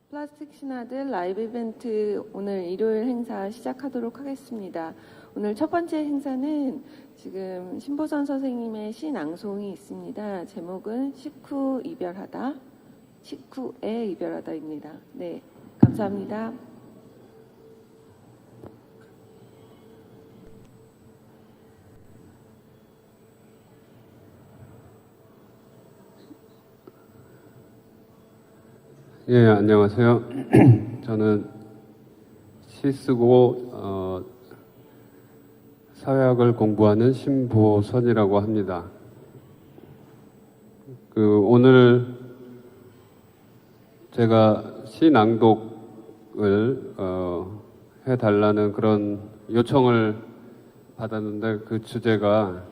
플라스틱 신화들 라이브 이벤트 오늘 일요일 행사 시작하도록 하겠습니다. 오늘 첫 번째 행사는 지금 신보선 선생님의 시 낭송이 있습니다. 제목은 식후 이별하다, 식후에 이별하다입니다. 네, 감사합니다. 예, 안녕하세요. 저는 시 쓰고 사회학을 공부하는 신보선이라고 합니다. 오늘 제가 시 낭독을 해달라는 그런 요청을 받았는데 그 주제가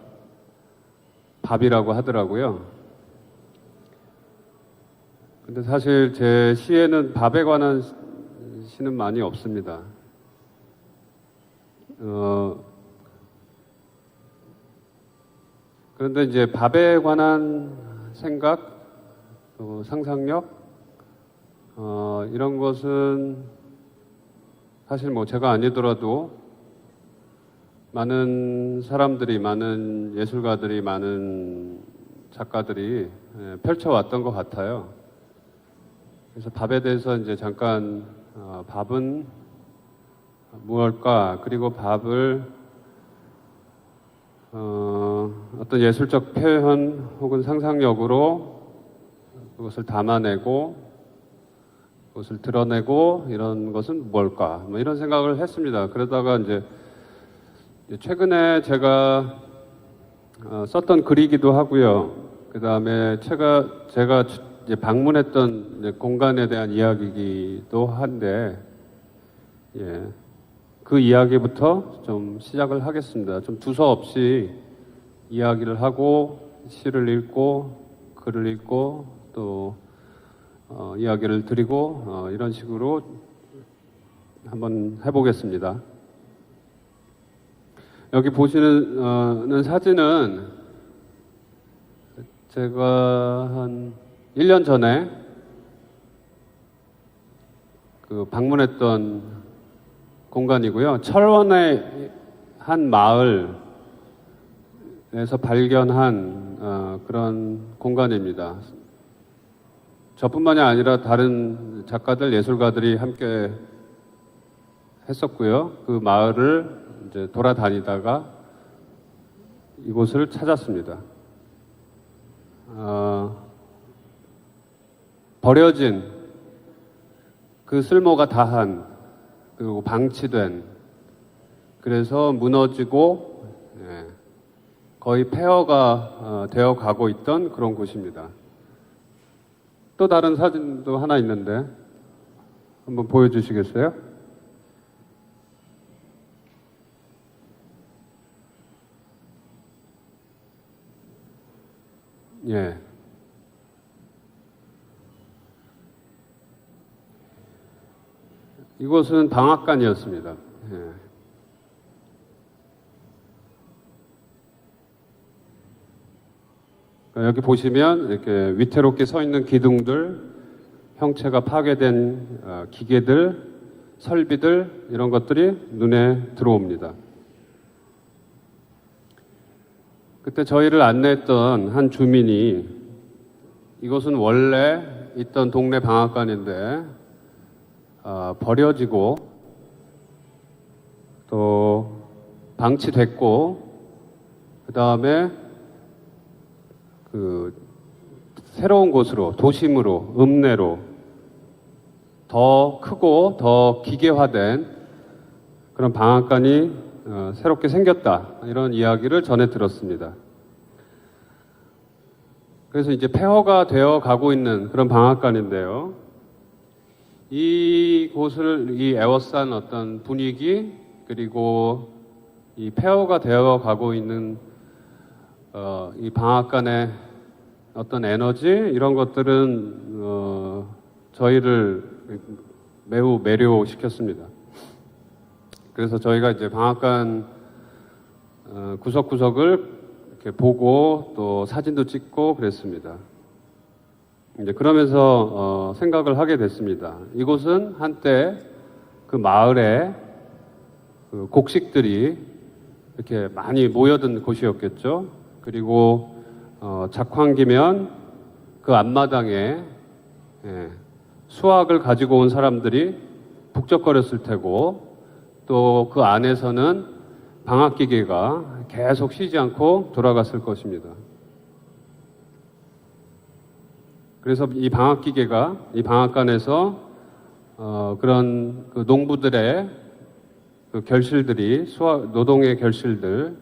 밥이라고 하더라고요. 근데 사실 제 시에는 밥에 관한 시는 많이 없습니다. 그런데 이제 밥에 관한 생각, 또 상상력, 이런 것은 사실 뭐 제가 아니더라도 많은 사람들이, 많은 예술가들이, 많은 작가들이 펼쳐왔던 것 같아요. 그래서 밥에 대해서 이제 잠깐 밥은 무엇일까? 그리고 밥을 어떤 예술적 표현 혹은 상상력으로 그것을 담아내고 그것을 드러내고 이런 것은 뭘까? 뭐 이런 생각을 했습니다. 그러다가 이제 최근에 제가 썼던 글이기도 하고요. 그 다음에 제가 이제 방문했던 이제 공간에 대한 이야기이기도 한데, 예, 그 이야기부터 좀 시작을 하겠습니다. 좀 두서없이 이야기를 하고, 시를 읽고, 글을 읽고, 또 이야기를 드리고, 이런 식으로 한번 해보겠습니다. 여기 보시는 사진은 제가 한 1년 전에 방문했던 공간이고요. 철원의 한 마을에서 발견한 그런 공간입니다. 저뿐만이 아니라 다른 작가들, 예술가들이 함께 했었고요. 그 마을을 이제 돌아다니다가 이곳을 찾았습니다. 버려진, 그 쓸모가 다한, 그리고 방치된, 그래서 무너지고 거의 폐허가 되어 가고 있던 그런 곳입니다. 또 다른 사진도 하나 있는데 한번 보여주시겠어요? 예. 이곳은 방앗간이었습니다. 예. 여기 보시면 이렇게 위태롭게 서 있는 기둥들, 형체가 파괴된 기계들, 설비들, 이런 것들이 눈에 들어옵니다. 그때 저희를 안내했던 한 주민이 이곳은 원래 있던 동네 방앗간인데 버려지고 또 방치됐고 그 다음에 새로운 곳으로, 도심으로, 읍내로 더 크고 더 기계화된 그런 방앗간이 새롭게 생겼다, 이런 이야기를 전해 들었습니다. 그래서 이제 폐허가 되어 가고 있는 그런 방앗간인데요. 이곳을, 이 에워싼 어떤 분위기, 그리고 이 폐허가 되어 가고 있는 이 방앗간의 어떤 에너지, 이런 것들은 저희를 매우 매료시켰습니다. 그래서 저희가 이제 방앗간 구석구석을 이렇게 보고 또 사진도 찍고 그랬습니다. 이제 그러면서 생각을 하게 됐습니다. 이곳은 한때 그 마을에 그 곡식들이 이렇게 많이 모여든 곳이었겠죠. 그리고 작황기면 그 앞마당에 수확을 가지고 온 사람들이 북적거렸을 테고, 또 그 안에서는 방앗기계가 계속 쉬지 않고 돌아갔을 것입니다. 그래서 이 방앗기계가 이 방앗간에서 그런 그 농부들의 그 결실들이 노동의 결실들,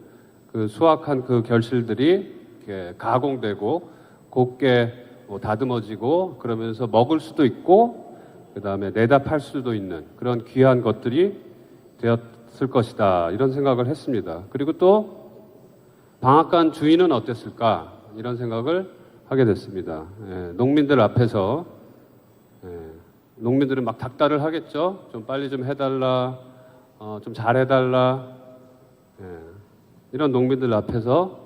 그 수확한 그 결실들이 이렇게 가공되고 곱게 다듬어지고 그러면서 먹을 수도 있고 그 다음에 내다 팔 수도 있는 그런 귀한 것들이 되었을 것이다, 이런 생각을 했습니다. 그리고 또 방앗간 주인은 어땠을까, 이런 생각을 하게 됐습니다. 농민들 앞에서 농민들은 막 닥달을 하겠죠. 좀 빨리 좀 해달라, 좀 잘해달라. 이런 농민들 앞에서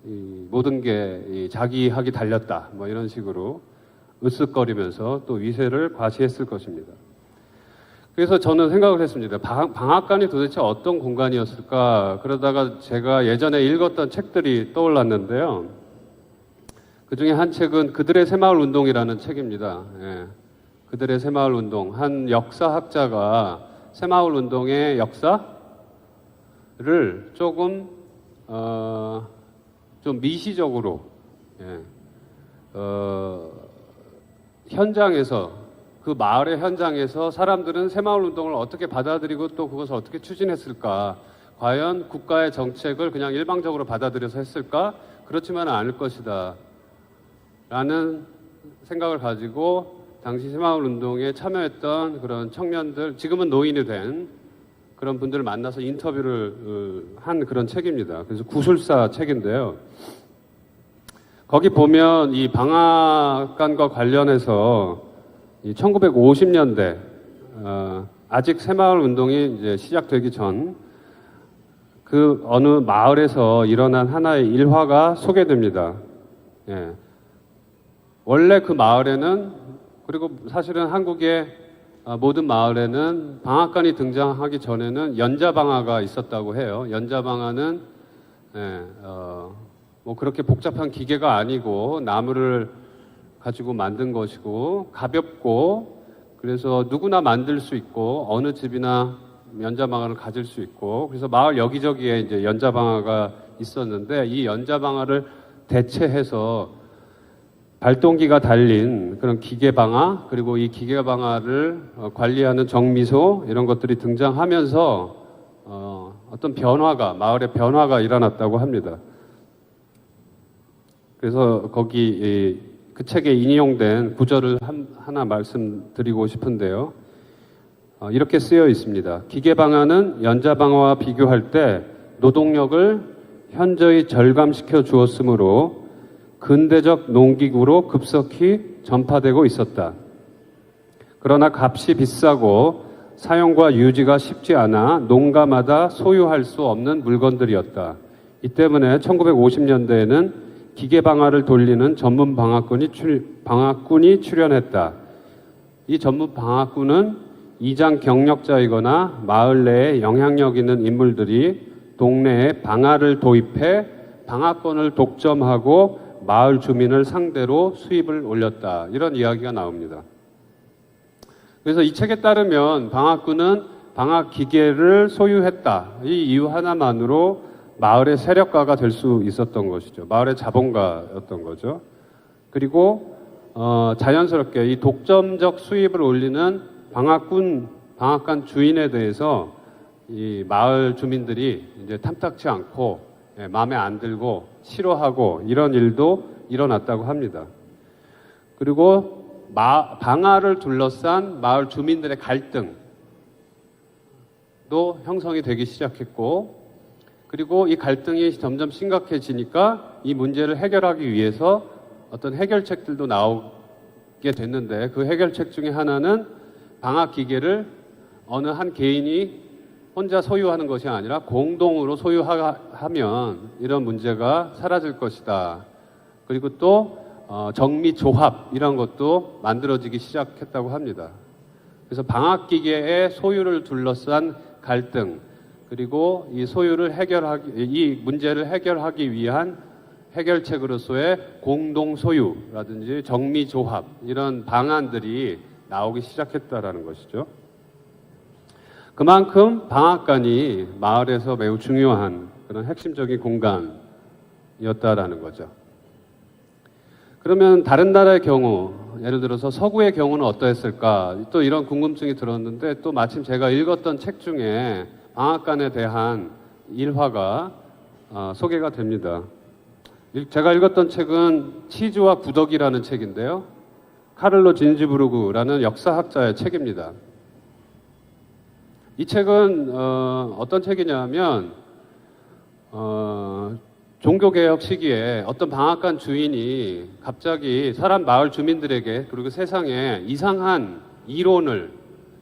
이 모든 게 자기 학이 달렸다, 뭐 이런 식으로 으쓱거리면서 또 위세를 과시했을 것입니다. 그래서 저는 생각을 했습니다. 방앗간이 도대체 어떤 공간이었을까? 그러다가 제가 예전에 읽었던 책들이 떠올랐는데요. 그 중에 한 책은 그들의 새마을 운동이라는 책입니다. 그들의 새마을 운동. 한 역사학자가 새마을 운동의 역사를 조금 좀 미시적으로 현장에서, 그 마을의 현장에서 사람들은 새마을 운동을 어떻게 받아들이고 또 그것을 어떻게 추진했을까? 과연 국가의 정책을 그냥 일방적으로 받아들여서 했을까? 그렇지만은 않을 것이다 라는 생각을 가지고 당시 새마을 운동에 참여했던 그런 청년들, 지금은 노인이 된 그런 분들을 만나서 인터뷰를 한 그런 책입니다. 그래서 구술사 책인데요. 거기 보면 이 방앗간과 관련해서 이 1950년대 아직 새마을 운동이 이제 시작되기 전 그 어느 마을에서 일어난 하나의 일화가 소개됩니다. 원래 그 마을에는, 그리고 사실은 한국의 모든 마을에는 방앗간이 등장하기 전에는 연자방아가 있었다고 해요. 연자방아는 뭐 그렇게 복잡한 기계가 아니고 나무를 가지고 만든 것이고 가볍고, 그래서 누구나 만들 수 있고 어느 집이나 연자방아를 가질 수 있고, 그래서 마을 여기저기에 이제 연자방아가 있었는데 이 연자방아를 대체해서 발동기가 달린 그런 기계방아, 그리고 이 기계방아를 관리하는 정미소, 이런 것들이 등장하면서 어떤 변화가, 마을의 변화가 일어났다고 합니다. 그래서 거기 그 책에 인용된 구절을 하나 말씀드리고 싶은데요. 이렇게 쓰여 있습니다. 기계방아는 연자방아와 비교할 때 노동력을 현저히 절감시켜 주었으므로 근대적 농기구로 급속히 전파되고 있었다. 그러나 값이 비싸고 사용과 유지가 쉽지 않아 농가마다 소유할 수 없는 물건들이었다. 이 때문에 1950년대에는 기계방아를 돌리는 전문 방앗군이 출현했다. 이 전문 방앗군은 이장 경력자이거나 마을 내에 영향력 있는 인물들이 동네에 방아를 도입해 방앗권을 독점하고 마을 주민을 상대로 수입을 올렸다. 이런 이야기가 나옵니다. 그래서 이 책에 따르면 방앗군은 방앗 기계를 소유했다. 이 이유 하나만으로 마을의 세력가가 될 수 있었던 것이죠. 마을의 자본가였던 거죠. 그리고 자연스럽게 이 독점적 수입을 올리는 방앗간 주인에 대해서 이 마을 주민들이 이제 탐탁치 않고 마음에 안 들고 싫어하고 이런 일도 일어났다고 합니다. 그리고 방아를 둘러싼 마을 주민들의 갈등도 형성이 되기 시작했고, 그리고 이 갈등이 점점 심각해지니까 이 문제를 해결하기 위해서 어떤 해결책들도 나오게 됐는데, 그 해결책 중에 하나는 방앗 기계를 어느 한 개인이 혼자 소유하는 것이 아니라 공동으로 소유하면 이런 문제가 사라질 것이다. 그리고 또 정미조합 이런 것도 만들어지기 시작했다고 합니다. 그래서 방학기계의 소유를 둘러싼 갈등, 그리고 이 이 문제를 해결하기 위한 해결책으로서의 공동 소유라든지 정미조합 이런 방안들이 나오기 시작했다라는 것이죠. 그만큼 방앗간이 마을에서 매우 중요한 그런 핵심적인 공간이었다라는 거죠. 그러면 다른 나라의 경우, 예를 들어서 서구의 경우는 어떠했을까? 또 이런 궁금증이 들었는데 또 마침 제가 읽었던 책 중에 방앗간에 대한 일화가 소개가 됩니다. 제가 읽었던 책은 치즈와 구더기라는 책인데요. 카를로 진즈부르그라는 역사학자의 책입니다. 이 책은 어떤 책이냐면 종교개혁 시기에 어떤 방앗간 주인이 갑자기 마을 주민들에게 그리고 세상에 이상한 이론을,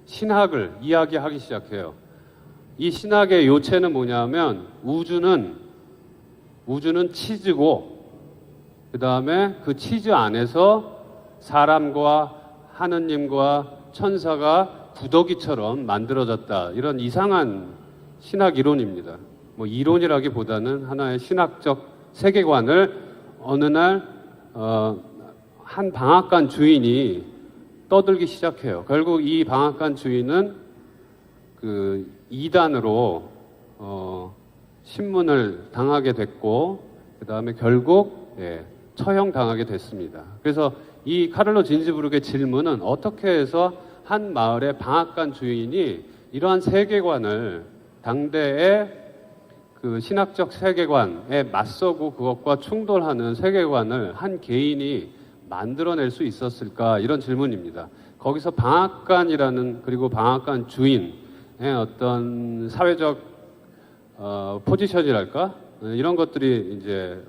신학을 이야기하기 시작해요. 이 신학의 요체는 뭐냐면 우주는 치즈고 그 다음에 그 치즈 안에서 사람과 하느님과 천사가 구더기처럼 만들어졌다. 이런 이상한 신학 이론입니다. 뭐 이론이라기보다는 하나의 신학적 세계관을 어느 날 한 방앗간 주인이 떠들기 시작해요. 결국 이 방앗간 주인은 그 이단으로 신문을 당하게 됐고 그 다음에 결국 처형당하게 됐습니다. 그래서 이 카를로 진즈부르크의 질문은 어떻게 해서 한 마을의 방앗간 주인이 이러한 세계관을 당대의 그 신학적 세계관에 맞서고 그것과 충돌하는 세계관을 한 개인이 만들어낼 수 있었을까, 이런 질문입니다. 거기서 방앗간이라는, 그리고 방앗간 주인의 어떤 사회적 포지션이랄까, 이런 것들이 이제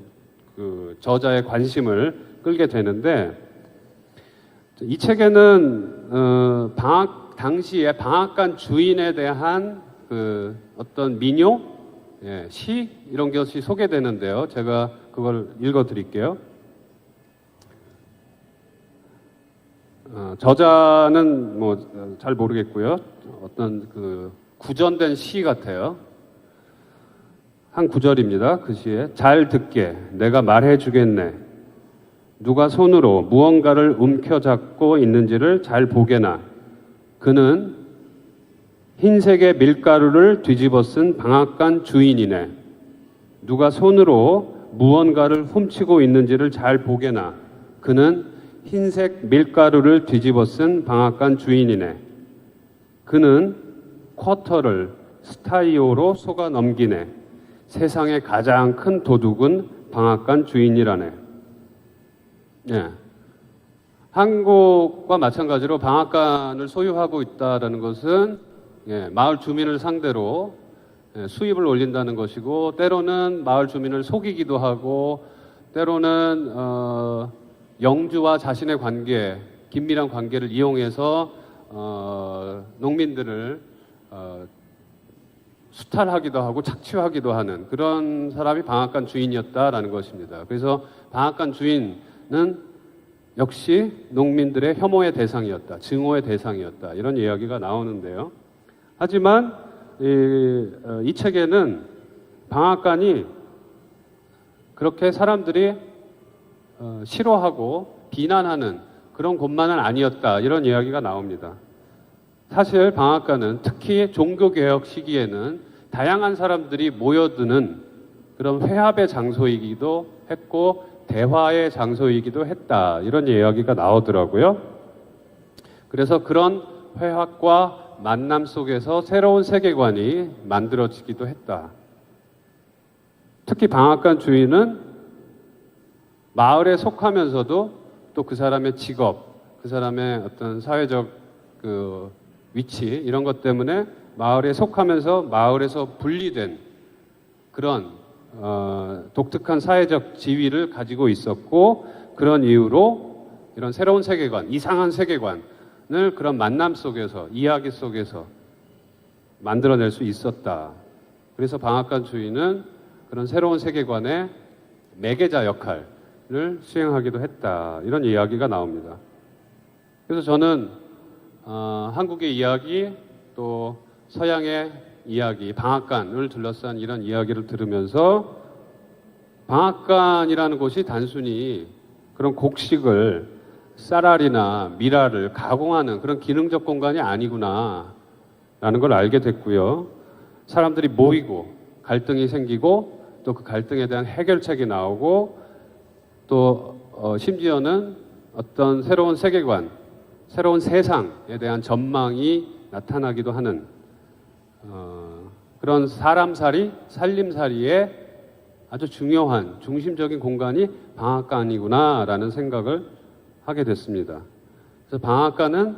그 저자의 관심을 끌게 되는데, 이 책에는 당시에 방앗간 주인에 대한 그 어떤 민요, 시 이런 것이 소개되는데요. 제가 그걸 읽어드릴게요. 저자는 뭐 잘 모르겠고요. 어떤 그 구전된 시 같아요. 한 구절입니다. 그 시에 잘 듣게 내가 말해주겠네. 누가 손으로 무언가를 움켜잡고 있는지를 잘 보게나. 그는 흰색의 밀가루를 뒤집어 쓴 방앗간 주인이네. 누가 손으로 무언가를 훔치고 있는지를 잘 보게나. 그는 흰색 밀가루를 뒤집어 쓴 방앗간 주인이네. 그는 쿼터를 스타이오로 속아 넘기네. 세상의 가장 큰 도둑은 방앗간 주인이라네. 한국과 마찬가지로 방앗간을 소유하고 있다는 것은 마을 주민을 상대로 수입을 올린다는 것이고, 때로는 마을 주민을 속이기도 하고, 때로는 영주와 자신의 관계, 긴밀한 관계를 이용해서 농민들을 수탈하기도 하고 착취하기도 하는 그런 사람이 방앗간 주인이었다라는 것입니다. 그래서 방앗간 주인은 역시 농민들의 혐오의 대상이었다, 증오의 대상이었다, 이런 이야기가 나오는데요. 하지만 이 책에는 방앗간이 그렇게 사람들이 싫어하고 비난하는 그런 곳만은 아니었다, 이런 이야기가 나옵니다. 사실 방앗간은 특히 종교개혁 시기에는 다양한 사람들이 모여드는 그런 회합의 장소이기도 했고 대화의 장소이기도 했다, 이런 이야기가 나오더라고요. 그래서 그런 회합과 만남 속에서 새로운 세계관이 만들어지기도 했다. 특히 방앗간 주인은 마을에 속하면서도 또 그 사람의 직업, 그 사람의 어떤 사회적 그 위치, 이런 것 때문에 마을에 속하면서 마을에서 분리된 그런 독특한 사회적 지위를 가지고 있었고, 그런 이유로 이런 새로운 세계관, 이상한 세계관을 그런 만남 속에서, 이야기 속에서 만들어낼 수 있었다. 그래서 방앗간 주인은 그런 새로운 세계관의 매개자 역할, 수행하기도 했다. 이런 이야기가 나옵니다. 그래서 저는 한국의 이야기 또 서양의 이야기, 방앗간을 둘러싼 이런 이야기를 들으면서 방앗간이라는 곳이 단순히 그런 곡식을 쌀알이나 밀알을 가공하는 그런 기능적 공간이 아니구나 라는 걸 알게 됐고요. 사람들이 모이고 갈등이 생기고 또 그 갈등에 대한 해결책이 나오고 또 심지어는 어떤 새로운 세계관, 새로운 세상에 대한 전망이 나타나기도 하는 그런 사람살이, 살림살이의 아주 중요한 중심적인 공간이 방앗간이구나라는 생각을 하게 됐습니다. 그래서 방앗간은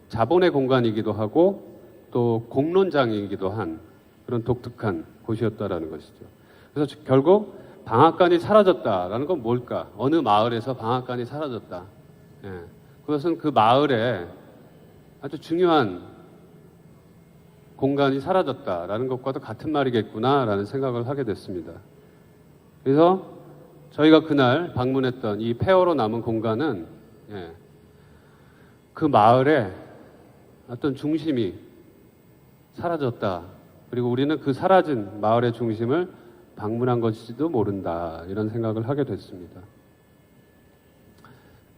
자본의 공간이기도 하고 또 공론장이기도 한 그런 독특한 곳이었다라는 것이죠. 그래서 결국 방앗간이 사라졌다라는 건 뭘까? 어느 마을에서 방앗간이 사라졌다. 예. 그것은 그 마을에 아주 중요한 공간이 사라졌다라는 것과도 같은 말이겠구나라는 생각을 하게 됐습니다. 그래서 저희가 그날 방문했던 이 폐허로 남은 공간은 그 마을의 어떤 중심이 사라졌다. 그리고 우리는 그 사라진 마을의 중심을 방문한 것일지도 모른다. 이런 생각을 하게 됐습니다.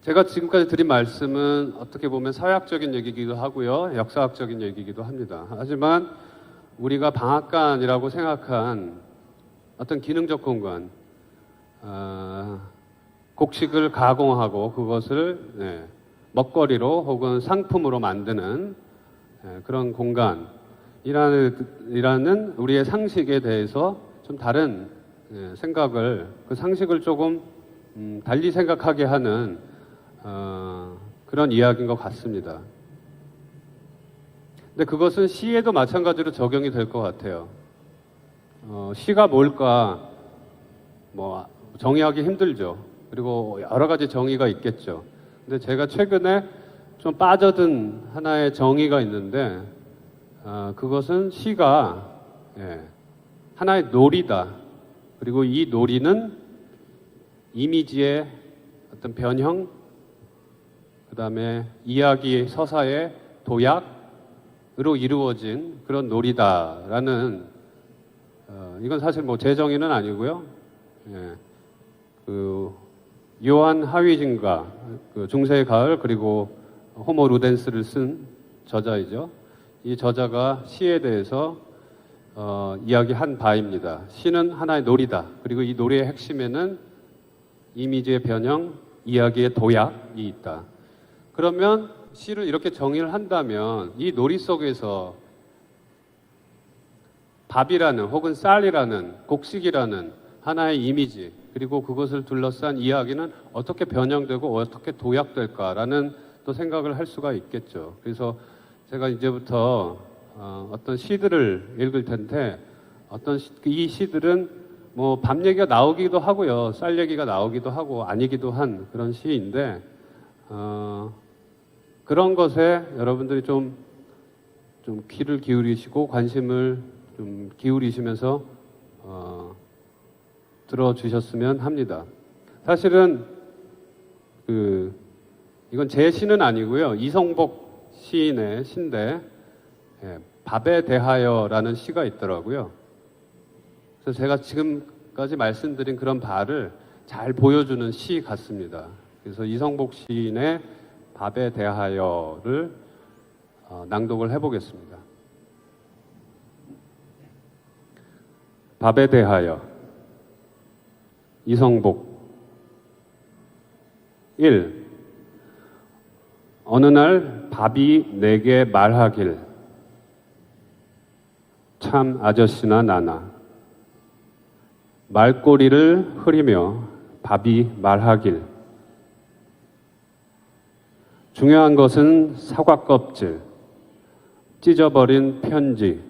제가 지금까지 드린 말씀은 어떻게 보면 사회학적인 얘기이기도 하고요. 역사학적인 얘기이기도 합니다. 하지만 우리가 방앗간이라고 생각한 어떤 기능적 공간, 곡식을 가공하고 그것을 먹거리로 혹은 상품으로 만드는 그런 공간이라는 우리의 상식에 대해서 좀 다른 생각을, 그 상식을 조금 달리 생각하게 하는 그런 이야기인 것 같습니다. 근데 그것은 시에도 마찬가지로 적용이 될 것 같아요. 시가 뭘까 뭐 정의하기 힘들죠. 그리고 여러 가지 정의가 있겠죠. 근데 제가 최근에 좀 빠져든 하나의 정의가 있는데 그것은 시가 하나의 놀이다. 그리고 이 놀이는 이미지의 어떤 변형, 그 다음에 이야기 서사의 도약으로 이루어진 그런 놀이다라는 이건 사실 뭐 제 정의는 아니고요. 그 요한 하위진가, 그 중세의 가을 그리고 호모 루덴스를 쓴 저자이죠. 이 저자가 시에 대해서 이야기한 바입니다. 시는 하나의 놀이다. 그리고 이 놀이의 핵심에는 이미지의 변형, 이야기의 도약이 있다. 그러면 시를 이렇게 정의를 한다면 이 놀이 속에서 밥이라는 혹은 쌀이라는 곡식이라는 하나의 이미지 그리고 그것을 둘러싼 이야기는 어떻게 변형되고 어떻게 도약될까라는 또 생각을 할 수가 있겠죠. 그래서 제가 이제부터 어떤 시들을 읽을 텐데 이 시들은 뭐 밥 얘기가 나오기도 하고요. 쌀 얘기가 나오기도 하고 아니기도 한 그런 시인데 그런 것에 여러분들이 좀 귀를 기울이시고 관심을 좀 기울이시면서 들어주셨으면 합니다. 사실은 이건 제 시는 아니고요. 이성복 시인의 시인데 밥에 대하여라는 시가 있더라고요. 그래서 제가 지금까지 말씀드린 그런 바를 잘 보여주는 시 같습니다. 그래서 이성복 시인의 밥에 대하여를 낭독을 해보겠습니다. 밥에 대하여 이성복 1. 어느 날 밥이 내게 말하길 참 아저씨나 나나 말꼬리를 흐리며 밥이 말하길 중요한 것은 사과 껍질, 찢어버린 편지,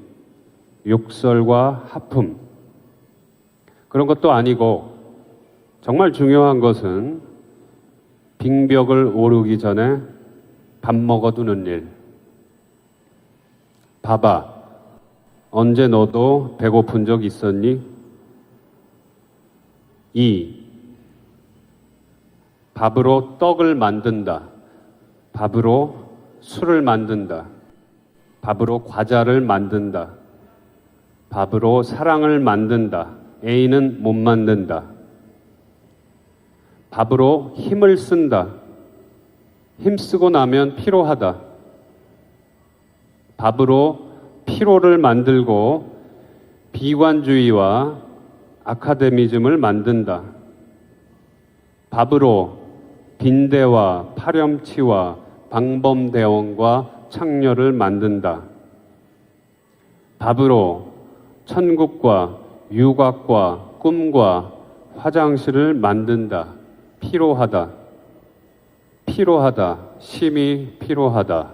욕설과 하품 그런 것도 아니고 정말 중요한 것은 빙벽을 오르기 전에 밥 먹어두는 일. 봐봐, 언제 너도 배고픈 적 있었니? 2. 밥으로 떡을 만든다. 밥으로 술을 만든다. 밥으로 과자를 만든다. 밥으로 사랑을 만든다. 애인은 못 만든다. 밥으로 힘을 쓴다. 힘쓰고 나면 피로하다. 밥으로 피로를 만들고 비관주의와 아카데미즘을 만든다. 밥으로 빈대와 파렴치와 방범대원과 창녀를 만든다. 밥으로 천국과 유곽과 꿈과 화장실을 만든다. 피로하다. 피로하다. 심히 피로하다.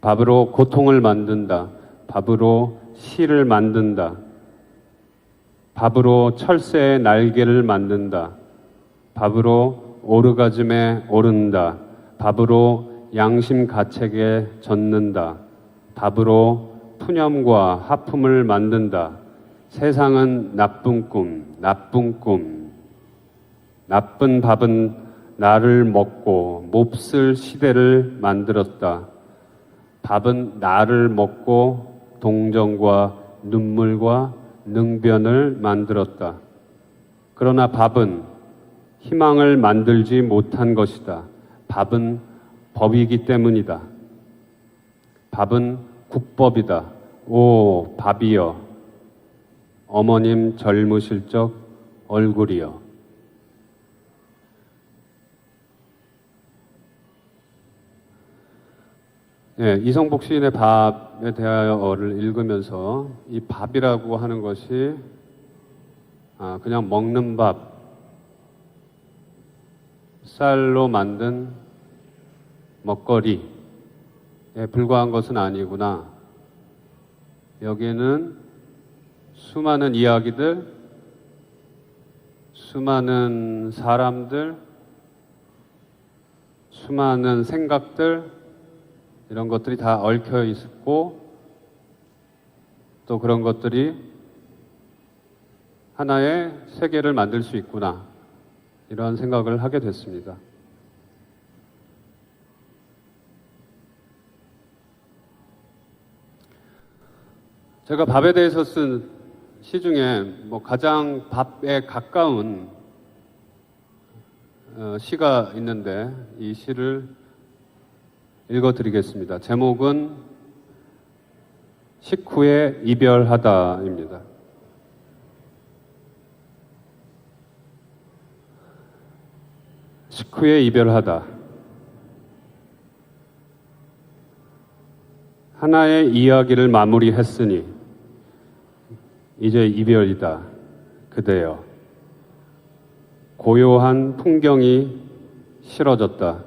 밥으로 고통을 만든다. 밥으로 시를 만든다. 밥으로 철새의 날개를 만든다. 밥으로 오르가즘에 오른다. 밥으로 양심 가책에 젖는다. 밥으로 푸념과 하품을 만든다. 세상은 나쁜 꿈, 나쁜 꿈. 나쁜 밥은 나를 먹고 몹쓸 시대를 만들었다. 밥은 나를 먹고 동정과 눈물과 능변을 만들었다. 그러나 밥은 희망을 만들지 못한 것이다. 밥은 법이기 때문이다. 밥은 국법이다. 오, 밥이여. 어머님 젊으실 적 얼굴이여. 예, 이성복 시인의 밥에 대하여를 읽으면서 이 밥이라고 하는 것이 그냥 먹는 밥, 쌀로 만든 먹거리에 불과한 것은 아니구나. 여기에는 수많은 이야기들, 수많은 사람들, 수많은 생각들, 이런 것들이 다 얽혀 있고 또 그런 것들이 하나의 세계를 만들 수 있구나, 이런 생각을 하게 됐습니다. 제가 밥에 대해서 쓴 시 중에 가장 밥에 가까운 시가 있는데 이 시를 읽어드리겠습니다. 제목은 식후에 이별하다입니다. 식후에 이별하다. 하나의 이야기를 마무리했으니 이제 이별이다. 그대여. 고요한 풍경이 싫어졌다.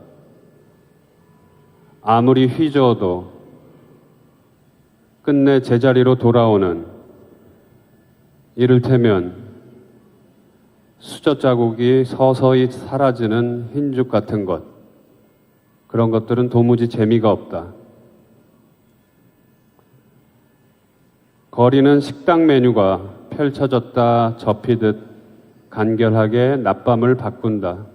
아무리 휘저어도 끝내 제자리로 돌아오는 이를테면 수저 자국이 서서히 사라지는 흰죽 같은 것, 그런 것들은 도무지 재미가 없다. 거리는 식당 메뉴가 펼쳐졌다 접히듯 간결하게 낮밤을 바꾼다.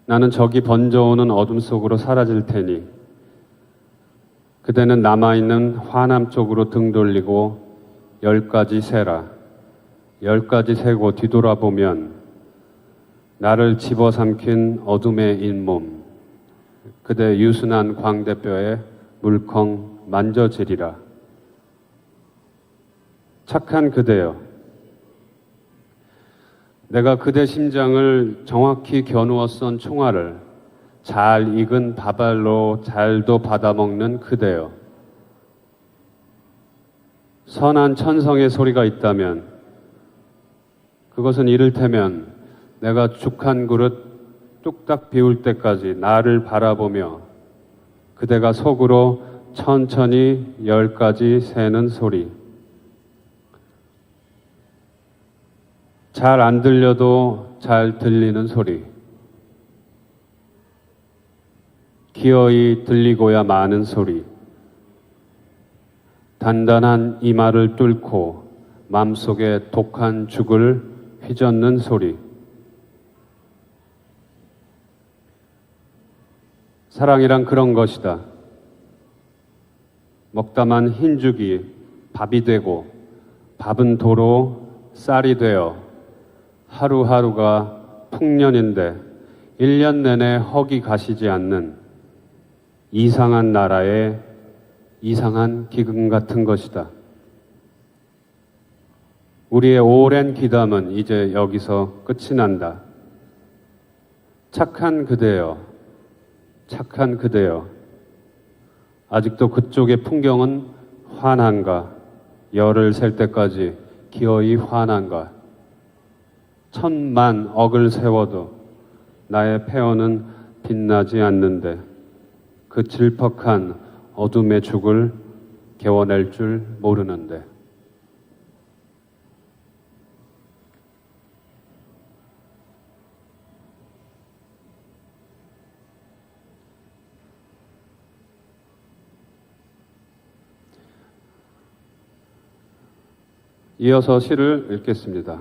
나는 저기 번져오는 어둠 속으로 사라질 테니 그대는 남아있는 화남 쪽으로 등 돌리고 10가지 세라. 10가지 세고 뒤돌아보면 나를 집어삼킨 어둠의 잇몸, 그대 유순한 광대뼈에 물컹 만져지리라. 착한 그대여. 내가 그대 심장을 정확히 겨누어 쏜 총알을 잘 익은 밥알로 잘도 받아먹는 그대여. 선한 천성의 소리가 있다면 그것은 이를테면 내가 죽 한 그릇 뚝딱 비울 때까지 나를 바라보며 그대가 속으로 천천히 10가지 세는 소리. 잘 안 들려도 잘 들리는 소리. 기어이 들리고야 마는 소리. 단단한 이마를 뚫고 맘속에 독한 죽을 휘젓는 소리. 사랑이란 그런 것이다. 먹다만 흰죽이 밥이 되고 밥은 도로 쌀이 되어 하루하루가 풍년인데 1년 내내 허기 가시지 않는 이상한 나라의 이상한 기근 같은 것이다. 우리의 오랜 귀담은 이제 여기서 끝이 난다. 착한 그대여, 착한 그대여. 아직도 그쪽의 풍경은 환한가? 열을 셀 때까지 기어이 환한가? 천만 억을 세워도 나의 폐허는 빛나지 않는데 그 질퍽한 어둠의 죽을 개워낼 줄 모르는데. 이어서 시를 읽겠습니다.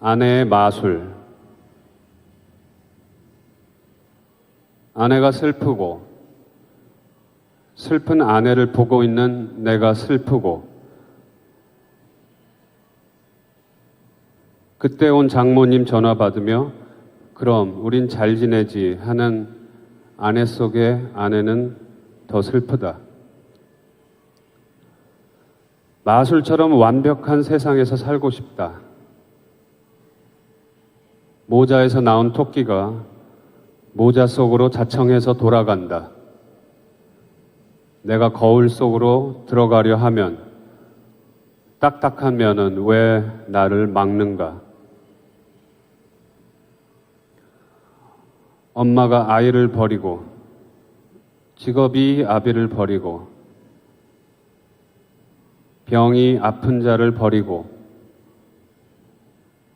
아내의 마술. 아내가 슬프고 슬픈 아내를 보고 있는 내가 슬프고 그때 온 장모님 전화 받으며 그럼 우린 잘 지내지 하는 아내 속의 아내는 더 슬프다. 마술처럼 완벽한 세상에서 살고 싶다. 모자에서 나온 토끼가 모자 속으로 자청해서 돌아간다. 내가 거울 속으로 들어가려 하면 딱딱한 면은 왜 나를 막는가? 엄마가 아이를 버리고 직업이 아비를 버리고 병이 아픈 자를 버리고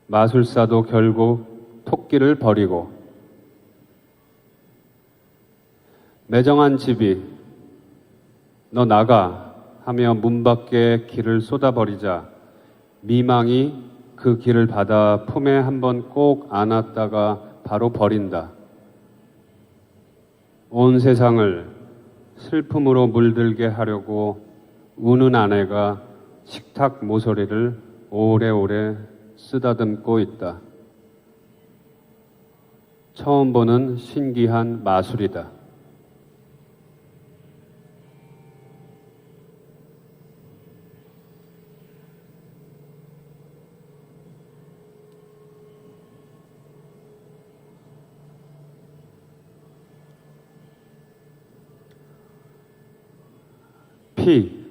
마술사도 결국 토끼를 버리고 매정한 집이 너 나가 하며 문 밖에 길을 쏟아버리자 미망이 그 길을 받아 품에 한번 꼭 안았다가 바로 버린다. 온 세상을 슬픔으로 물들게 하려고 우는 아내가 식탁 모서리를 오래오래 쓰다듬고 있다. 처음 보는 신기한 마술이다. 피.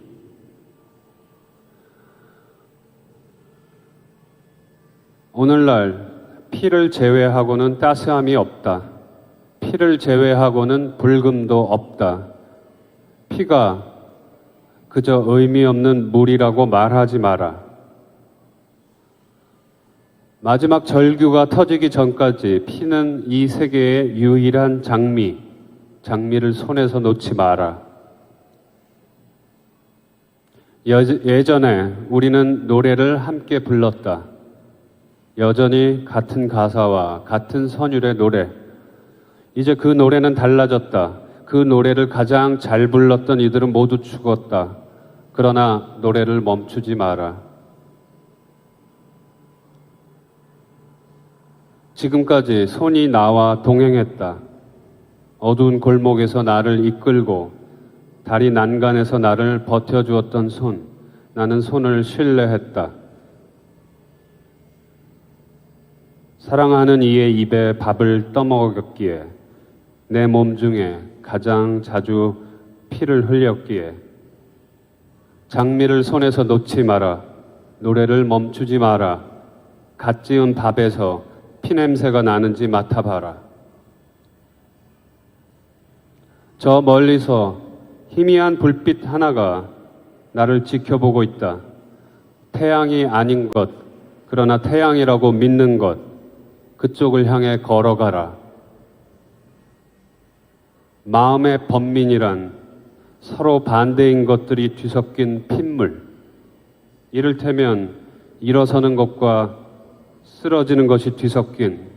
오늘날 피를 제외하고는 따스함이 없다. 피를 제외하고는 불금도 없다. 피가 그저 의미 없는 물이라고 말하지 마라. 마지막 절규가 터지기 전까지 피는 이 세계의 유일한 장미를 손에서 놓지 마라. 예전에 우리는 노래를 함께 불렀다. 여전히 같은 가사와 같은 선율의 노래. 이제 그 노래는 달라졌다. 그 노래를 가장 잘 불렀던 이들은 모두 죽었다. 그러나 노래를 멈추지 마라. 지금까지 손이 나와 동행했다. 어두운 골목에서 나를 이끌고 다리 난간에서 나를 버텨주었던 손. 나는 손을 신뢰했다. 사랑하는 이의 입에 밥을 떠먹였기에 내 몸 중에 가장 자주 피를 흘렸기에 장미를 손에서 놓지 마라. 노래를 멈추지 마라. 갓 지은 밥에서 피냄새가 나는지 맡아봐라. 저 멀리서 희미한 불빛 하나가 나를 지켜보고 있다. 태양이 아닌 것, 그러나 태양이라고 믿는 것, 그쪽을 향해 걸어가라. 마음의 번민이란 서로 반대인 것들이 뒤섞인 핏물, 이를테면 일어서는 것과 쓰러지는 것이 뒤섞인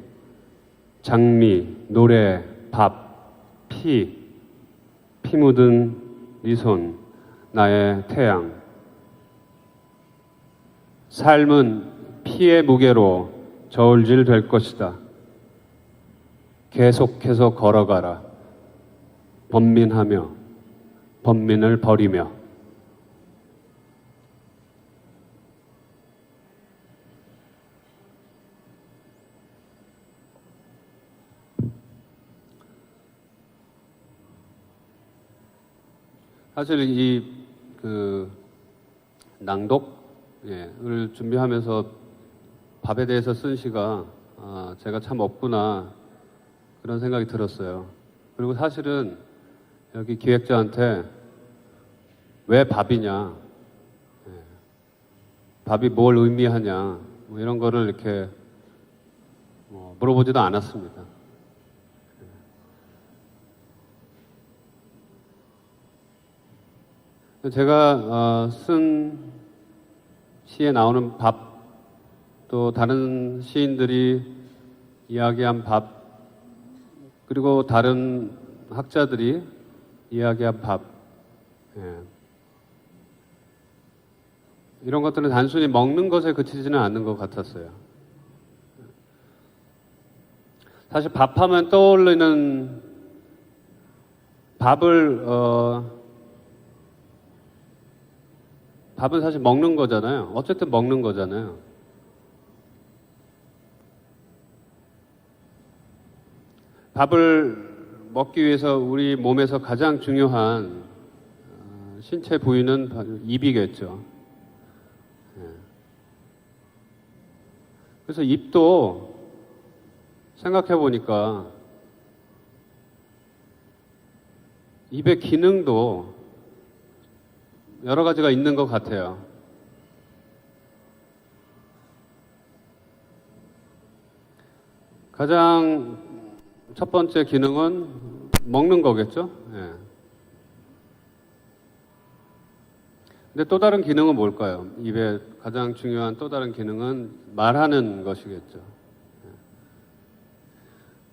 장미, 노래, 밥, 피 묻은 네 손, 나의 태양. 삶은 피의 무게로 저울질 될 것이다. 계속해서 걸어가라. 번민하며 번민을 버리며. 사실 이 낭독을 준비하면서 밥에 대해서 쓴 시가 제가 참 없구나 그런 생각이 들었어요. 그리고 사실은 여기 기획자한테 왜 밥이냐, 밥이 뭘 의미하냐 뭐 이런 거를 이렇게 물어보지도 않았습니다. 제가 쓴 시에 나오는 밥, 또 다른 시인들이 이야기한 밥, 그리고 다른 학자들이 이야기한 밥, 이런 것들은 단순히 먹는 것에 그치지는 않는 것 같았어요. 사실 밥하면 떠올리는 밥은 사실 먹는 거잖아요. 어쨌든 먹는 거잖아요. 밥을 먹기 위해서 우리 몸에서 가장 중요한 신체 부위는 바로 입이겠죠. 그래서 입도 생각해 보니까 입의 기능도 여러 가지가 있는 것 같아요. 가장 첫 번째 기능은 먹는 거겠죠. 근데 또 다른 기능은 뭘까요? 입의 가장 중요한 또 다른 기능은 말하는 것이겠죠.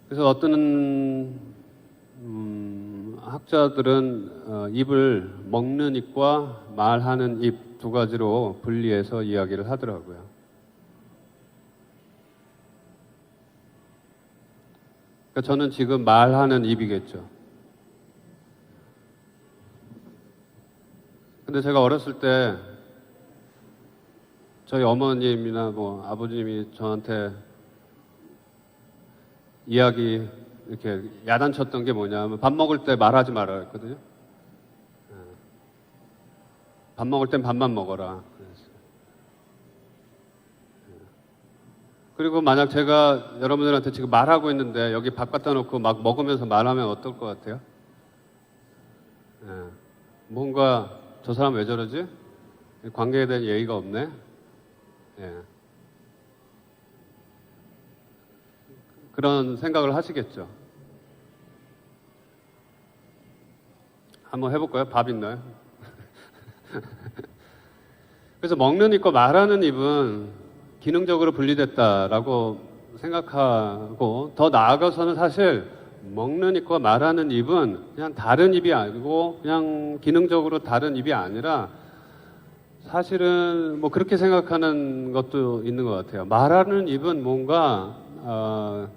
그래서 어떤 학자들은 입을 먹는 입과 말하는 입 두 가지로 분리해서 이야기를 하더라고요. 그러니까 저는 지금 말하는 입이겠죠. 근데 제가 어렸을 때 저희 어머님이나 뭐 아버님이 저한테 이야기 이렇게 야단쳤던 게 뭐냐면 밥 먹을 때 말하지 말아야 했거든요. 밥 먹을 땐 밥만 먹어라. 그리고 만약 제가 여러분들한테 지금 말하고 있는데 여기 밥 갖다 놓고 막 먹으면서 말하면 어떨 것 같아요? 뭔가 저 사람 왜 저러지? 관계에 대한 예의가 없네. 그런 생각을 하시겠죠. 한번 해볼까요? 밥 있나요? 그래서 먹는 입과 말하는 입은 기능적으로 분리됐다라고 생각하고, 더 나아가서는 사실 먹는 입과 말하는 입은 그냥 다른 입이 아니고 그냥 기능적으로 다른 입이 아니라 사실은 뭐 그렇게 생각하는 것도 있는 것 같아요. 말하는 입은 뭔가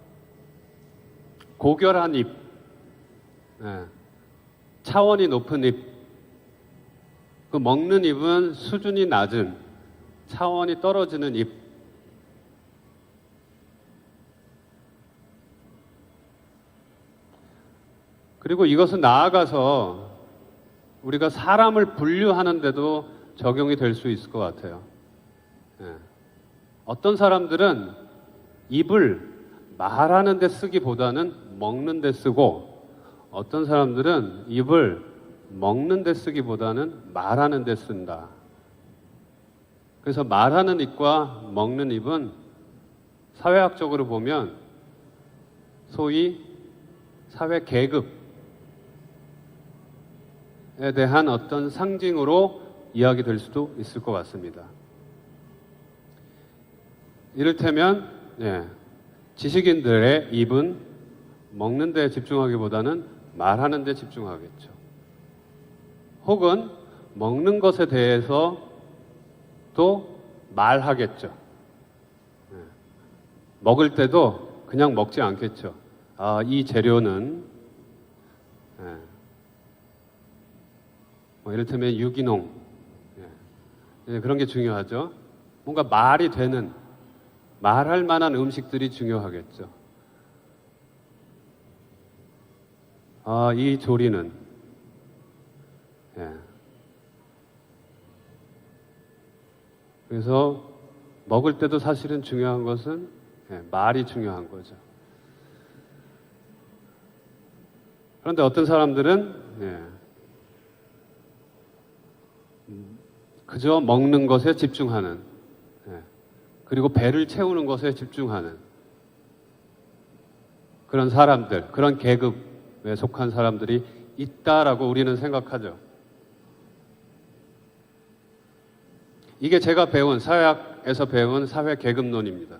고결한 입, 차원이 높은 입. 그 먹는 입은 수준이 낮은, 차원이 떨어지는 입. 그리고 이것은 나아가서 우리가 사람을 분류하는데도 적용이 될 수 있을 것 같아요. 어떤 사람들은 입을 말하는 데 쓰기보다는 먹는 데 쓰고, 어떤 사람들은 입을 먹는 데 쓰기보다는 말하는 데 쓴다. 그래서 말하는 입과 먹는 입은 사회학적으로 보면 소위 사회 계급에 대한 어떤 상징으로 이야기될 수도 있을 것 같습니다. 이를테면 지식인들의 입은 먹는 데 집중하기보다는 말하는 데 집중하겠죠. 혹은 먹는 것에 대해서 또 말하겠죠. 먹을 때도 그냥 먹지 않겠죠. 아, 이 재료는 뭐 이를테면 유기농, 그런 게 중요하죠. 뭔가 말이 되는, 말할 만한 음식들이 중요하겠죠. 아, 이 조리는 그래서 먹을 때도 사실은 중요한 것은 말이 중요한 거죠. 그런데 어떤 사람들은 그저 먹는 것에 집중하는, 그리고 배를 채우는 것에 집중하는 그런 사람들, 그런 계급에 속한 사람들이 있다라고 우리는 생각하죠. 이게 제가 배운, 사회학에서 배운 사회 계급론입니다.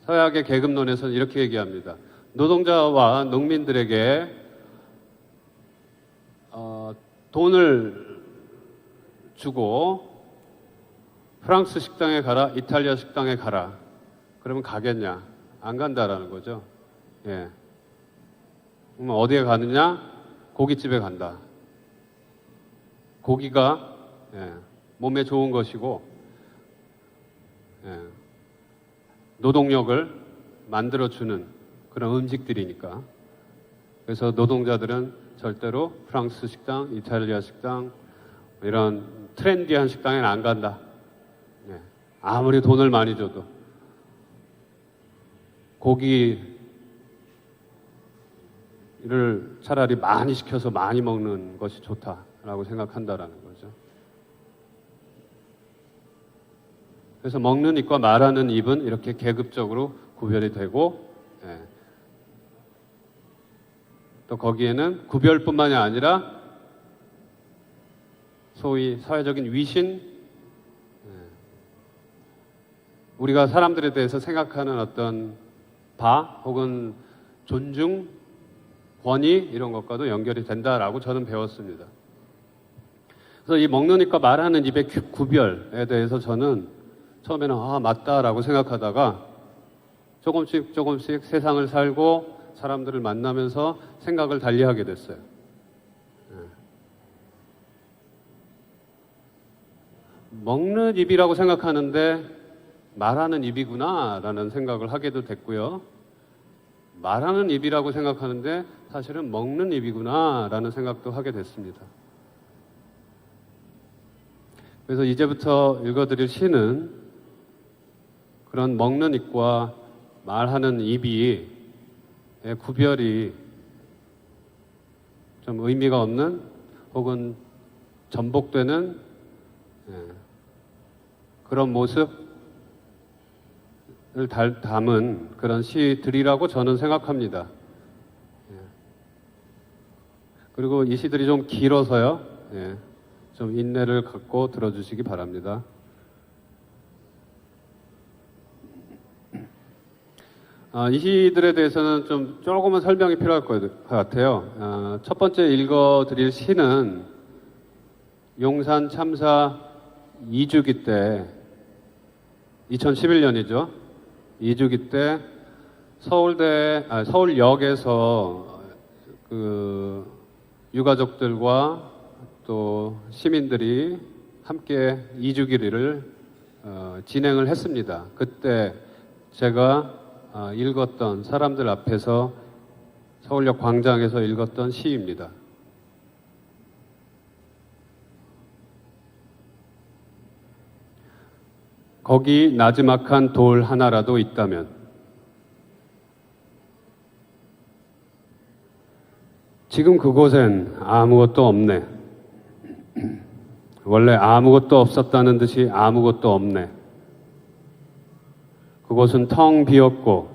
사회학의 계급론에서는 이렇게 얘기합니다. 노동자와 농민들에게 돈을 주고 프랑스 식당에 가라, 이탈리아 식당에 가라. 그러면 가겠냐? 안 간다라는 거죠. 그럼 어디에 가느냐? 고깃집에 간다. 고기가 몸에 좋은 것이고 노동력을 만들어주는 그런 음식들이니까. 그래서 노동자들은 절대로 프랑스 식당, 이탈리아 식당, 이런 트렌디한 식당에는 안 간다. 아무리 돈을 많이 줘도 고기를 차라리 많이 시켜서 많이 먹는 것이 좋다라고 생각한다라는 거죠. 그래서 먹는 입과 말하는 입은 이렇게 계급적으로 구별이 되고, 또 거기에는 구별뿐만이 아니라 소위 사회적인 위신, 우리가 사람들에 대해서 생각하는 어떤 바 혹은 존중, 권위 이런 것과도 연결이 된다라고 저는 배웠습니다. 그래서 이 먹는 입과 말하는 입의 구별에 대해서 저는 처음에는 맞다라고 생각하다가 조금씩 세상을 살고 사람들을 만나면서 생각을 달리하게 됐어요. 먹는 입이라고 생각하는데 말하는 입이구나라는 생각을 하게도 됐고요. 말하는 입이라고 생각하는데 사실은 먹는 입이구나라는 생각도 하게 됐습니다. 그래서 이제부터 읽어드릴 시는 그런 먹는 입과 말하는 입이 구별이 좀 의미가 없는 혹은 전복되는 그런 모습을 담은 그런 시들이라고 저는 생각합니다. 그리고 이 시들이 좀 길어서요. 좀 인내를 갖고 들어주시기 바랍니다. 이 시들에 대해서는 조금은 설명이 필요할 것 같아요. 첫 번째 읽어드릴 시는 용산 참사 2주기 때, 2011년이죠. 2주기 때 서울역에서 그 유가족들과 또 시민들이 함께 2주기를 진행을 했습니다. 그때 제가 읽었던, 사람들 앞에서 서울역 광장에서 읽었던 시입니다. 거기 나지막한 돌 하나라도 있다면 지금 그곳엔 아무것도 없네. 원래 아무것도 없었다는 듯이 아무것도 없네. 그곳은 텅 비었고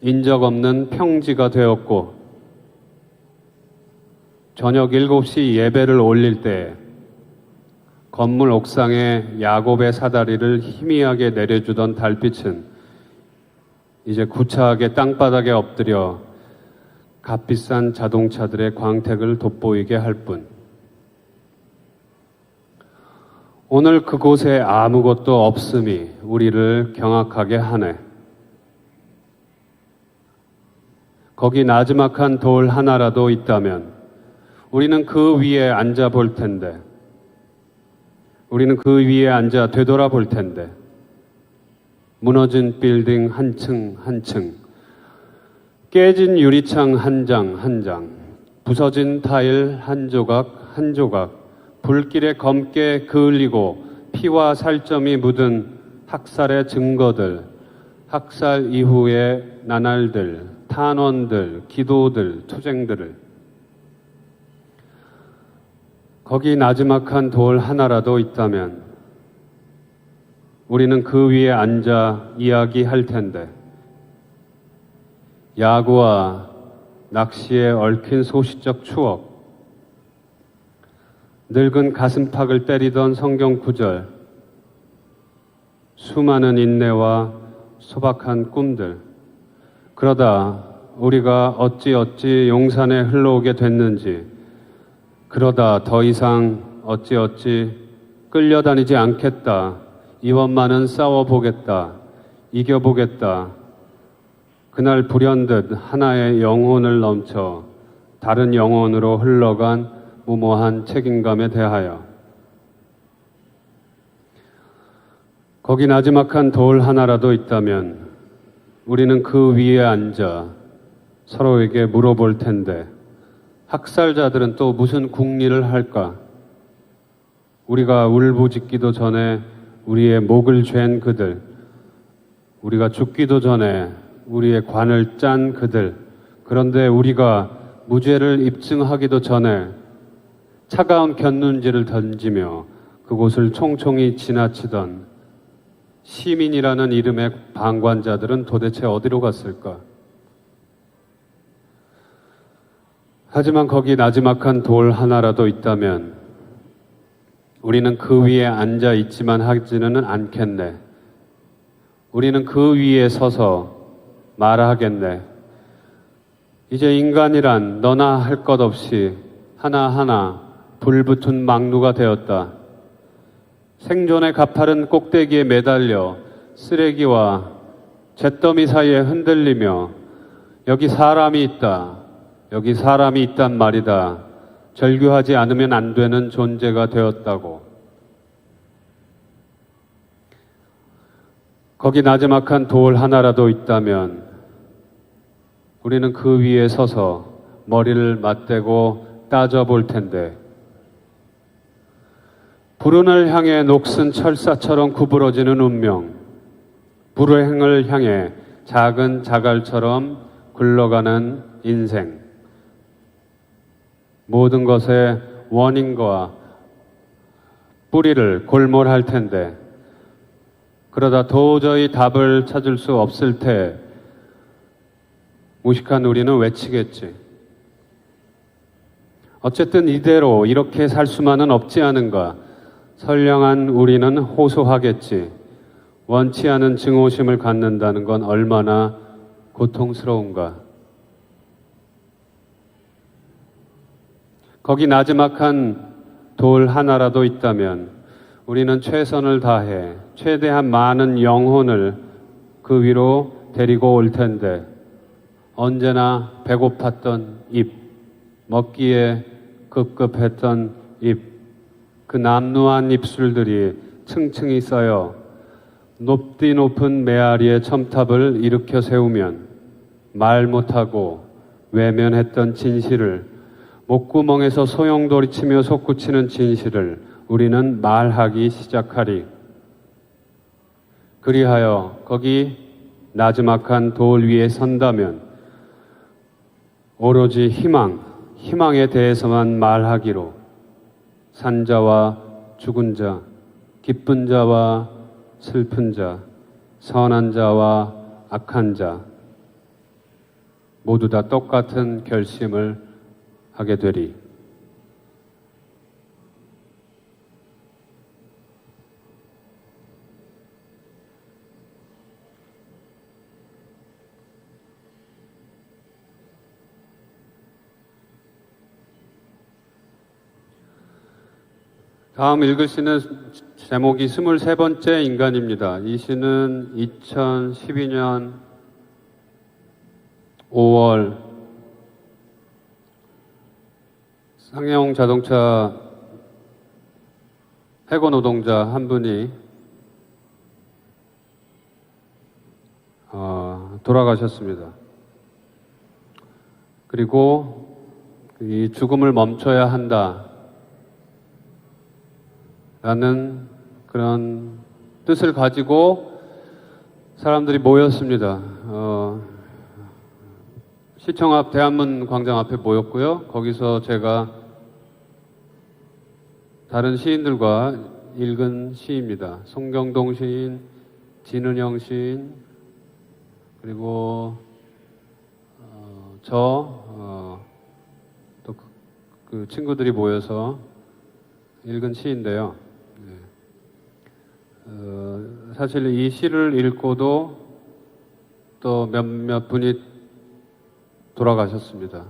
인적 없는 평지가 되었고 저녁 7시 예배를 올릴 때 건물 옥상에 야곱의 사다리를 희미하게 내려주던 달빛은 이제 구차하게 땅바닥에 엎드려 값비싼 자동차들의 광택을 돋보이게 할 뿐. 오늘 그곳에 아무것도 없음이 우리를 경악하게 하네. 거기 나지막한 돌 하나라도 있다면 우리는 그 위에 앉아 볼 텐데, 우리는 그 위에 앉아 되돌아볼 텐데, 무너진 빌딩 한 층 한 층, 깨진 유리창 한 장 한 장, 부서진 타일 한 조각 한 조각, 불길에 검게 그을리고 피와 살점이 묻은 학살의 증거들, 학살 이후의 나날들, 탄원들, 기도들, 투쟁들을, 거기 나지막한 돌 하나라도 있다면 우리는 그 위에 앉아 이야기할 텐데, 야구와 낚시에 얽힌 소시적 추억, 늙은 가슴팍을 때리던 성경 구절, 수많은 인내와 소박한 꿈들, 그러다 우리가 어찌 용산에 흘러오게 됐는지, 그러다 더 이상 어찌 끌려다니지 않겠다, 이번만은 싸워보겠다, 이겨보겠다, 그날 불현듯 하나의 영혼을 넘쳐 다른 영혼으로 흘러간 무모한 책임감에 대하여, 거기 나지막한 돌 하나라도 있다면 우리는 그 위에 앉아 서로에게 물어볼 텐데, 학살자들은 또 무슨 궁리를 할까? 우리가 울부짖기도 전에 우리의 목을 죄는 그들, 우리가 죽기도 전에 우리의 관을 짠 그들, 그런데 우리가 무죄를 입증하기도 전에 차가운 곁눈질을 던지며 그곳을 총총히 지나치던 시민이라는 이름의 방관자들은 도대체 어디로 갔을까? 하지만 거기 나지막한 돌 하나라도 있다면 우리는 그 위에 앉아 있지만 하지는 않겠네. 우리는 그 위에 서서 말하겠네. 이제 인간이란 너나 할 것 없이 하나하나 불붙은 망루가 되었다. 생존의 가파른 꼭대기에 매달려 쓰레기와 잿더미 사이에 흔들리며 여기 사람이 있다, 여기 사람이 있단 말이다, 절규하지 않으면 안 되는 존재가 되었다고. 거기 나지막한 돌 하나라도 있다면 우리는 그 위에 서서 머리를 맞대고 따져볼 텐데, 불운을 향해 녹슨 철사처럼 구부러지는 운명, 불행을 향해 작은 자갈처럼 굴러가는 인생, 모든 것의 원인과 뿌리를 골몰할 텐데, 그러다 도저히 답을 찾을 수 없을 테 무식한 우리는 외치겠지. 어쨌든 이대로 이렇게 살 수만은 없지 않은가. 선량한 우리는 호소하겠지. 원치 않은 증오심을 갖는다는 건 얼마나 고통스러운가. 거기 나지막한 돌 하나라도 있다면 우리는 최선을 다해 최대한 많은 영혼을 그 위로 데리고 올 텐데, 언제나 배고팠던 입, 먹기에 급급했던 입, 그 남루한 입술들이 층층이 쌓여 높디 높은 메아리의 첨탑을 일으켜 세우면 말 못하고 외면했던 진실을, 목구멍에서 소용돌이치며 솟구치는 진실을 우리는 말하기 시작하리. 그리하여 거기 나지막한 돌 위에 선다면 오로지 희망에 대해서만 말하기로, 산자와 죽은 자, 기쁜 자와 슬픈 자, 선한 자와 악한 자, 모두 다 똑같은 결심을 하게 되리. 다음 읽을 시는 제목이 23번째 인간입니다. 이 시는 2012년 5월 쌍용 자동차 해고 노동자 한 분이 돌아가셨습니다. 그리고 이 죽음을 멈춰야 한다 라는 그런 뜻을 가지고 사람들이 모였습니다. 시청 앞 대한문 광장 앞에 모였고요. 거기서 제가 다른 시인들과 읽은 시입니다. 송경동 시인, 진은영 시인, 그리고 또 그 친구들이 모여서 읽은 시인데요. 사실 이 시를 읽고도 또 몇몇 분이 돌아가셨습니다.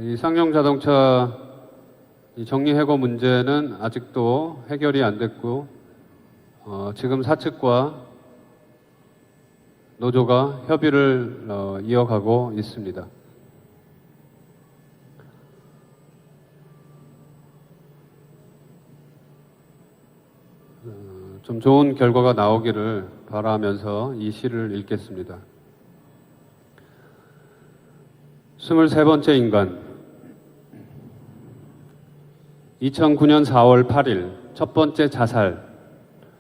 이 쌍용 자동차 정리해고 문제는 아직도 해결이 안 됐고 지금 사측과 노조가 협의를 이어가고 있습니다. 좀 좋은 결과가 나오기를 바라면서 이 시를 읽겠습니다. 23번째 인간. 2009년 4월 8일 첫 번째 자살,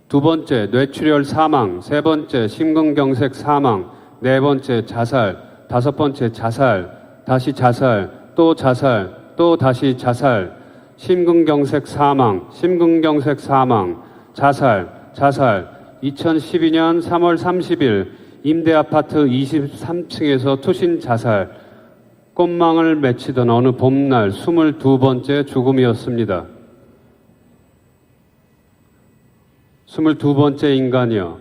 두 번째 뇌출혈 사망, 세 번째 심근경색 사망, 네 번째 자살, 다섯 번째 자살, 다시 자살, 또 자살, 또 다시 자살, 심근경색 사망, 심근경색 사망, 자살, 자살. 2012년 3월 30일 임대아파트 23층에서 투신 자살. 꽃망을 맺히던 어느 봄날 22번째 죽음이었습니다. 22번째 인간이여,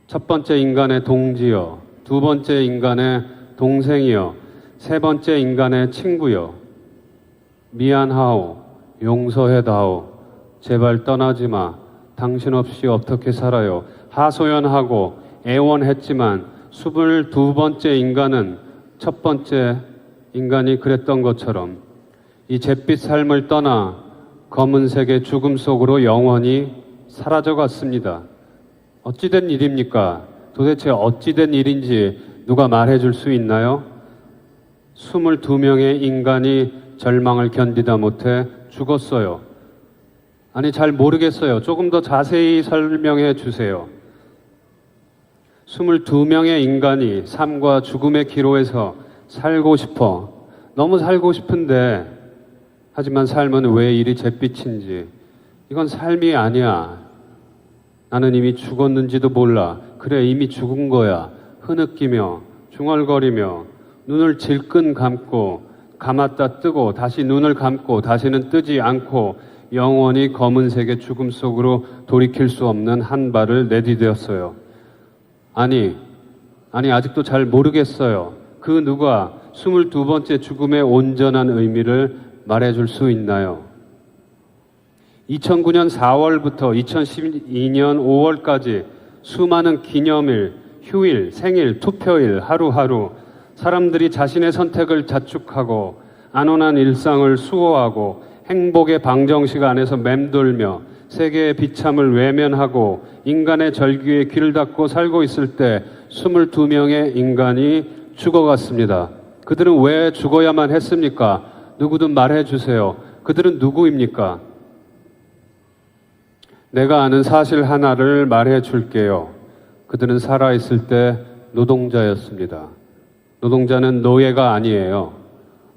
첫 번째 인간의 동지여, 두 번째 인간의 동생이여, 세 번째 인간의 친구여, 미안하오, 용서해다오, 제발 떠나지 마, 당신 없이 어떻게 살아요. 하소연하고 애원했지만 22번째 인간은 첫 번째 인간이 그랬던 것처럼 이 잿빛 삶을 떠나 검은색의 죽음 속으로 영원히 사라져갔습니다. 어찌된 일입니까? 도대체 어찌된 일인지 누가 말해줄 수 있나요? 22명의 인간이 절망을 견디다 못해 죽었어요. 아니, 잘 모르겠어요. 조금 더 자세히 설명해 주세요. 22명의 인간이 삶과 죽음의 기로에서 살고 싶어. 너무 살고 싶은데, 하지만 삶은 왜 이리 잿빛인지. 이건 삶이 아니야. 나는 이미 죽었는지도 몰라. 그래, 이미 죽은 거야. 흐느끼며 중얼거리며 눈을 질끈 감고 감았다 뜨고 다시 눈을 감고 다시는 뜨지 않고 영원히 검은색의 죽음 속으로 돌이킬 수 없는 한 발을 내디뎠어요. 아니, 아직도 잘 모르겠어요. 그 누가 22번째 죽음의 온전한 의미를 말해줄 수 있나요? 2009년 4월부터 2012년 5월까지 수많은 기념일, 휴일, 생일, 투표일, 하루하루 사람들이 자신의 선택을 자축하고 안온한 일상을 수호하고 행복의 방정식 안에서 맴돌며 세계의 비참을 외면하고 인간의 절규에 귀를 닫고 살고 있을 때 22명의 인간이 죽어갔습니다. 그들은 왜 죽어야만 했습니까? 누구든 말해주세요. 그들은 누구입니까? 내가 아는 사실 하나를 말해줄게요. 그들은 살아있을 때 노동자였습니다. 노동자는 노예가 아니에요.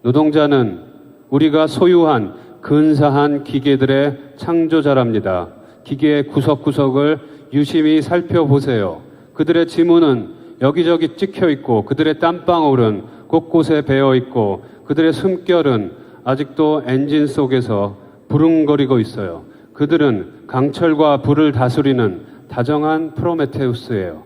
노동자는 우리가 소유한 근사한 기계들의 창조자랍니다. 기계의 구석구석을 유심히 살펴보세요. 그들의 지문은 여기저기 찍혀 있고 그들의 땀방울은 곳곳에 배어 있고 그들의 숨결은 아직도 엔진 속에서 부릉거리고 있어요. 그들은 강철과 불을 다스리는 다정한 프로메테우스예요.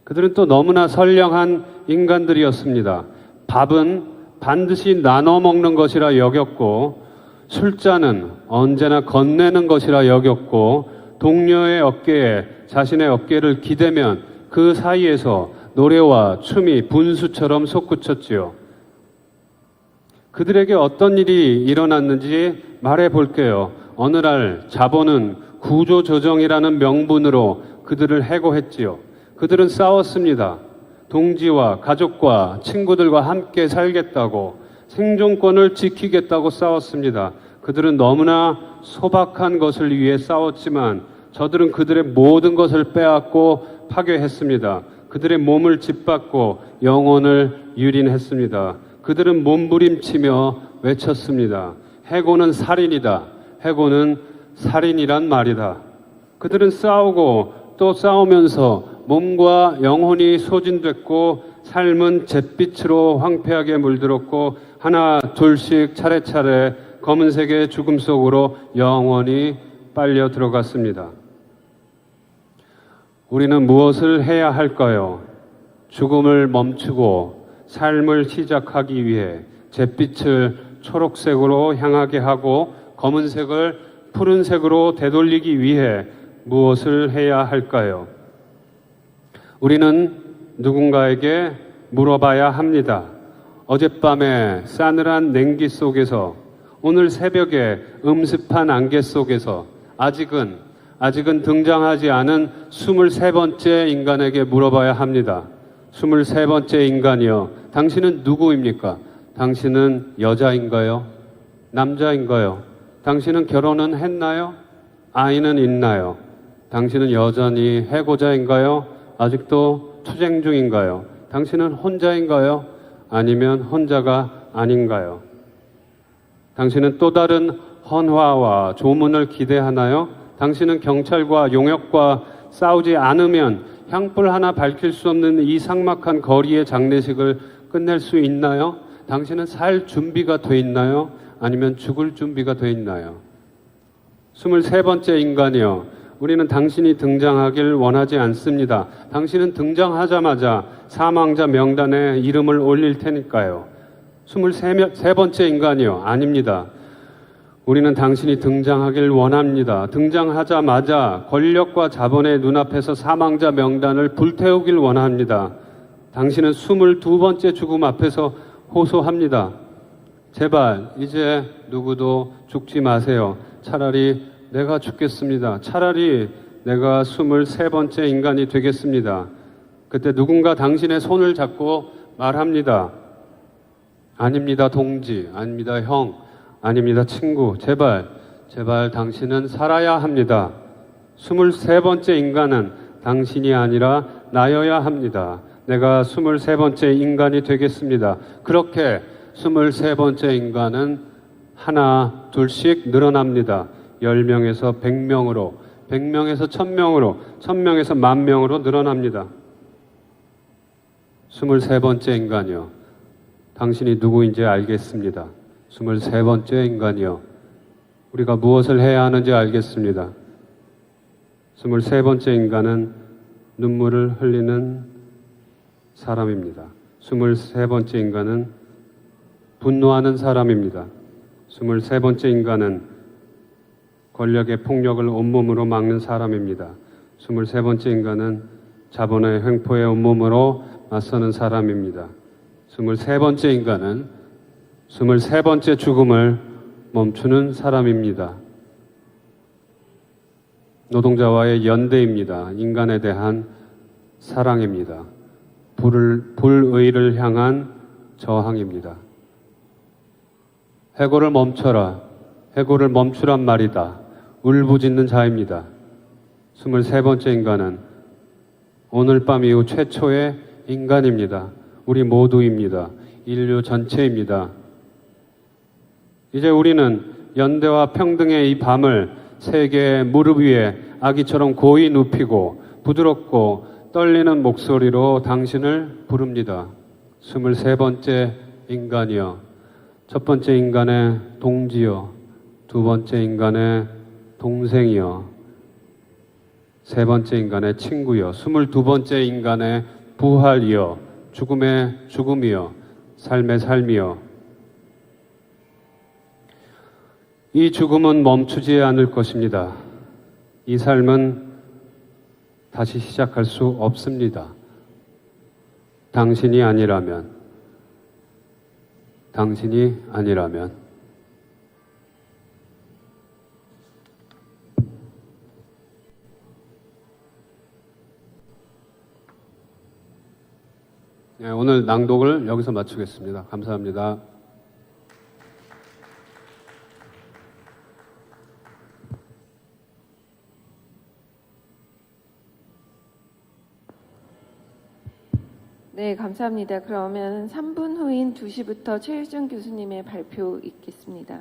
그들은 또 너무나 선량한 인간들이었습니다. 밥은 반드시 나눠 먹는 것이라 여겼고 술잔은 언제나 건네는 것이라 여겼고 동료의 어깨에 자신의 어깨를 기대면 그 사이에서 노래와 춤이 분수처럼 솟구쳤지요. 그들에게 어떤 일이 일어났는지 말해 볼게요. 어느 날 자본은 구조조정이라는 명분으로 그들을 해고했지요. 그들은 싸웠습니다. 동지와 가족과 친구들과 함께 살겠다고, 생존권을 지키겠다고 싸웠습니다. 그들은 너무나 소박한 것을 위해 싸웠지만 저들은 그들의 모든 것을 빼앗고 파괴했습니다. 그들의 몸을 짓밟고 영혼을 유린했습니다. 그들은 몸부림치며 외쳤습니다. 해고는 살인이다. 해고는 살인이란 말이다. 그들은 싸우고 또 싸우면서 몸과 영혼이 소진됐고 삶은 잿빛으로 황폐하게 물들었고 하나 둘씩 차례차례 검은색의 죽음 속으로 영원히 빨려 들어갔습니다. 우리는 무엇을 해야 할까요? 죽음을 멈추고 삶을 시작하기 위해 잿빛을 초록색으로 향하게 하고 검은색을 푸른색으로 되돌리기 위해 무엇을 해야 할까요? 우리는 누군가에게 물어봐야 합니다. 어젯밤에 싸늘한 냉기 속에서, 오늘 새벽에 음습한 안개 속에서 아직은 등장하지 않은 23번째 인간에게 물어봐야 합니다. 23번째 인간이요. 당신은 누구입니까? 당신은 여자인가요? 남자인가요? 당신은 결혼은 했나요? 아이는 있나요? 당신은 여전히 해고자인가요? 아직도 투쟁 중인가요? 당신은 혼자인가요? 아니면 혼자가 아닌가요? 당신은 또 다른 헌화와 조문을 기대하나요? 당신은 경찰과 용역과 싸우지 않으면 향불 하나 밝힐 수 없는 이 삭막한 거리의 장례식을 끝낼 수 있나요? 당신은 살 준비가 돼 있나요? 아니면 죽을 준비가 돼 있나요? 23번째 인간이요. 우리는 당신이 등장하길 원하지 않습니다. 당신은 등장하자마자 사망자 명단에 이름을 올릴 테니까요. 23번째 인간이요. 아닙니다. 우리는 당신이 등장하길 원합니다. 등장하자마자 권력과 자본의 눈앞에서 사망자 명단을 불태우길 원합니다. 당신은 22번째 죽음 앞에서 호소합니다. 제발 이제 누구도 죽지 마세요. 차라리 내가 죽겠습니다. 차라리 내가 23번째 인간이 되겠습니다. 그때 누군가 당신의 손을 잡고 말합니다. 아닙니다, 동지. 아닙니다, 형. 아닙니다, 친구. 제발 당신은 살아야 합니다. 23번째 인간은 당신이 아니라 나여야 합니다. 내가 23번째 인간이 되겠습니다. 그렇게 23번째 인간은 하나, 둘씩 늘어납니다. 10명에서 100명으로, 100명에서 1000명으로, 1000명에서 10,000명으로 늘어납니다. 23번째 인간이요. 당신이 누구인지 알겠습니다. 23번째 인간이요. 우리가 무엇을 해야 하는지 알겠습니다. 23번째 인간은 눈물을 흘리는 사람입니다. 23번째 인간은 분노하는 사람입니다. 23번째 인간은 권력의 폭력을 온몸으로 막는 사람입니다. 23번째 인간은 자본의 횡포에 온몸으로 맞서는 사람입니다. 23번째 인간은 23번째 죽음을 멈추는 사람입니다. 노동자와의 연대입니다. 인간에 대한 사랑입니다. 불의를 향한 저항입니다. 해고를 멈춰라. 해고를 멈추란 말이다. 울부짖는 자입니다. 23번째 인간은 오늘 밤 이후 최초의 인간입니다. 우리 모두입니다. 인류 전체입니다. 이제 우리는 연대와 평등의 이 밤을 세계의 무릎 위에 아기처럼 고이 눕히고 부드럽고 떨리는 목소리로 당신을 부릅니다. 23번째 인간이여. 첫 번째 인간의 동지여. 두 번째 인간의 동생이여. 세 번째 인간의 친구여. 22번째 인간의 부활이여. 죽음의 죽음이여. 삶의 삶이여. 이 죽음은 멈추지 않을 것입니다. 이 삶은 다시 시작할 수 없습니다. 당신이 아니라면, 당신이 아니라면. 네, 오늘 낭독을 여기서 마치겠습니다. 감사합니다. 네, 감사합니다. 그러면 3분 후인 2시부터 최유정 교수님의 발표 있겠습니다.